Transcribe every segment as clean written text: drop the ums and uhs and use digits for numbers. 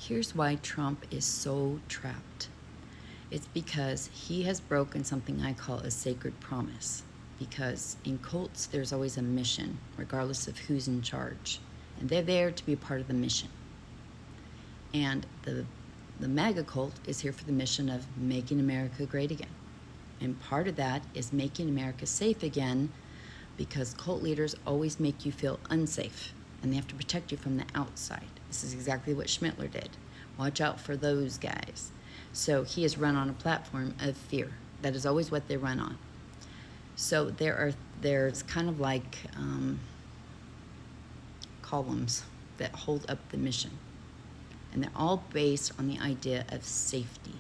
Here's why Trump is so trapped. It's because he has broken something I call a sacred promise. Because in cults, there's always a mission, regardless of who's in charge. And they're there to be a part of the mission. And the MAGA cult is here for the mission of making America great again. And part of that is making America safe again, because cult leaders always make you feel unsafe, and they have to protect you from the outside. This is exactly what Schmittler did. Watch out for those guys. So he has run on a platform of fear. That is always what they run on. So there's kind of like columns that hold up the mission. And they're all based on the idea of safety.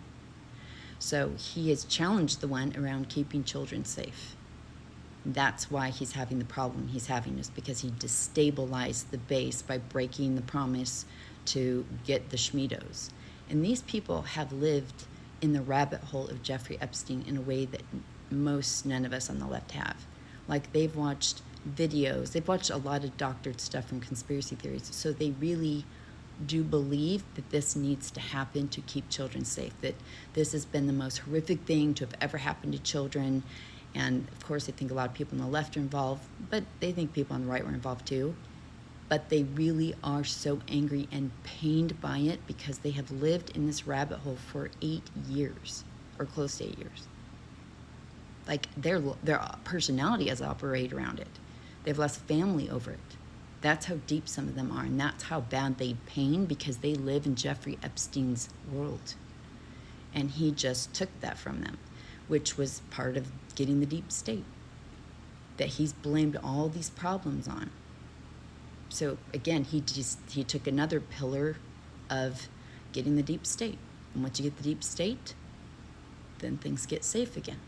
So he has challenged the one around keeping children safe. That's why he's having the problem he's having, is because he destabilized the base by breaking the promise to get the Schmedos. And these people have lived in the rabbit hole of Jeffrey Epstein in a way that none of us on the left have. Like, they've watched videos, they've watched a lot of doctored stuff from conspiracy theories, so they really do believe that this needs to happen to keep children safe, that this has been the most horrific thing to have ever happened to children. And of course, I think a lot of people on the left are involved, but they think people on the right were involved too. But they really are so angry and pained by it because they have lived in this rabbit hole for 8 years, or close to 8 years. Like, their personality has operated around it. They've lost family over it. That's how deep some of them are, and that's how bad they pain, because they live in Jeffrey Epstein's world. And he just took that from them, which was part of getting the deep state, that he's blamed all these problems on. So again, he took another pillar of getting the deep state. And once you get the deep state, then things get safe again.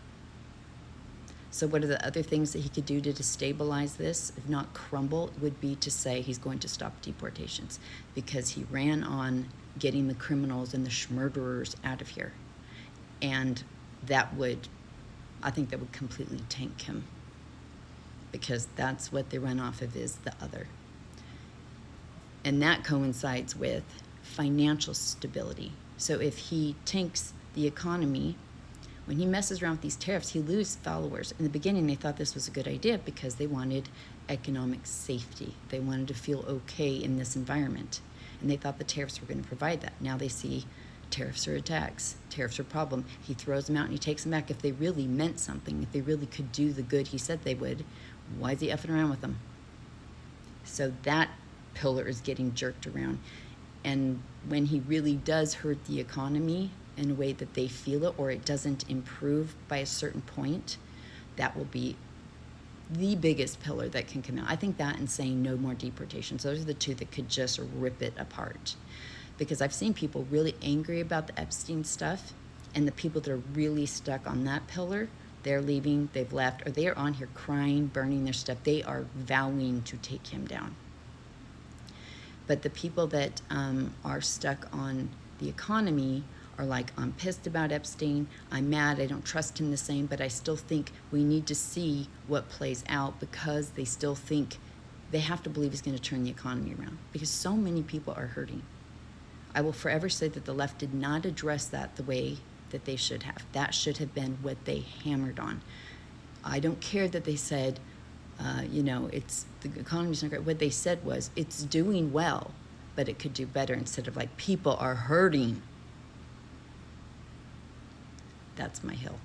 So what are the other things that he could do to destabilize this, if not crumble, would be to say he's going to stop deportations, because he ran on getting the criminals and the schmurderers out of here. And I think that would completely tank him, because that's what they run off of, is the other. And that coincides with financial stability. So if he tanks the economy, when he messes around with these tariffs, he loses followers. In the beginning, they thought this was a good idea because they wanted economic safety. They wanted to feel okay in this environment. And they thought the tariffs were going to provide that. Now they see tariffs are a tax, tariffs are a problem. He throws them out and he takes them back. If they really meant something, if they really could do the good he said they would, why is he effing around with them? So that pillar is getting jerked around. And when he really does hurt the economy in a way that they feel it, or it doesn't improve by a certain point, that will be the biggest pillar that can come out. I think that, and saying no more deportations, those are the two that could just rip it apart. Because I've seen people really angry about the Epstein stuff, and the people that are really stuck on that pillar, they're leaving, they've left, or they are on here crying, burning their stuff. They are vowing to take him down. But the people that are stuck on the economy are like, I'm pissed about Epstein, I'm mad, I don't trust him the same, but I still think we need to see what plays out, because they still think they have to believe he's going to turn the economy around, because so many people are hurting. I will forever say that the left did not address that the way that they should have. That should have been what they hammered on. I don't care that they said, it's the economy's not great. What they said was, it's doing well, but it could do better, instead of like, people are hurting. That's my hill.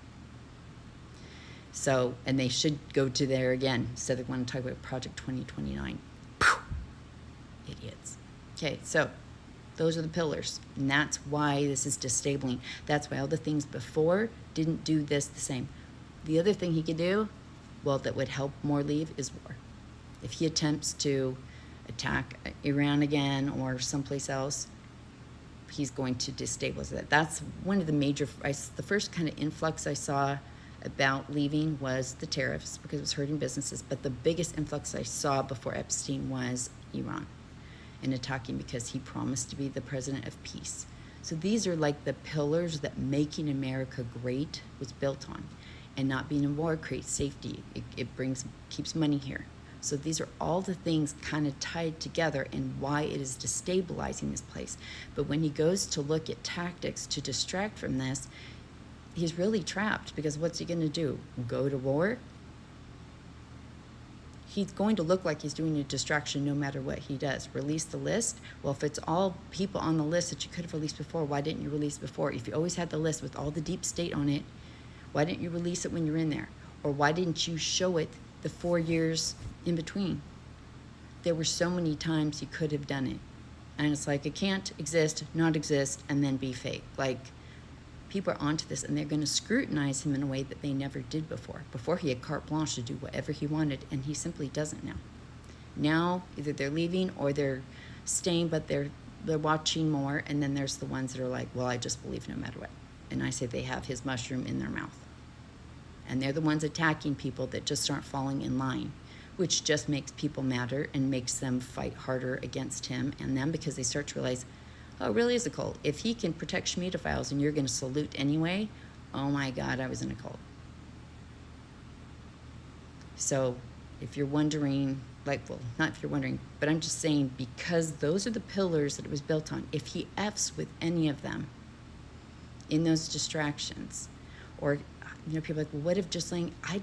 So, and they should go to there again, instead of want to talk about Project 2029. Idiots. Okay, so those are the pillars, and that's why this is destabilizing. That's why all the things before didn't do this the same. The other thing he could do, well, that would help more leave, is war. If he attempts to attack Iran again or someplace else, he's going to destabilize that. That's one of the major, the first kind of influx I saw about leaving was the tariffs, because it was hurting businesses. But the biggest influx I saw before Epstein was Iran, and attacking, because he promised to be the president of peace. So these are like the pillars that making America great was built on. And not being in war creates safety. It keeps money here. So these are all the things kind of tied together and why it is destabilizing this place. But when he goes to look at tactics to distract from this, he's really trapped, because what's he going to do? Go to war? He's going to look like he's doing a distraction no matter what he does. Release the list? Well, if it's all people on the list that you could have released before, why didn't you release before? If you always had the list with all the deep state on it, why didn't you release it when you're in there? Or why didn't you show it the 4 years in between? There were so many times you could have done it. And it's like, it can't exist, not exist, and then be fake. Like, people are onto this, and they're going to scrutinize him in a way that they never did before. Before, he had carte blanche to do whatever he wanted, and he simply doesn't now. Now, either they're leaving or they're staying, but they're watching more, and then there's the ones that are like, well, I just believe no matter what. And I say they have his mushroom in their mouth. And they're the ones attacking people that just aren't falling in line, which just makes people madder and makes them fight harder against him and them, because they start to realize, oh, it really is a cult. If he can protect Shemitophiles and you're going to salute anyway, oh my God, I was in a cult. So if you're wondering, like, well, not if you're wondering, but I'm just saying, because those are the pillars that it was built on. If he F's with any of them in those distractions, or, people are like, well, what if just saying, I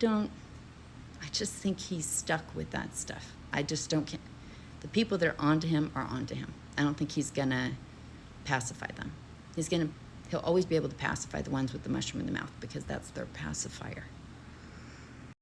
just think he's stuck with that stuff. I just don't, the people that are onto him are onto him. I don't think he's going to pacify them. He'll always be able to pacify the ones with the mushroom in the mouth, because that's their pacifier.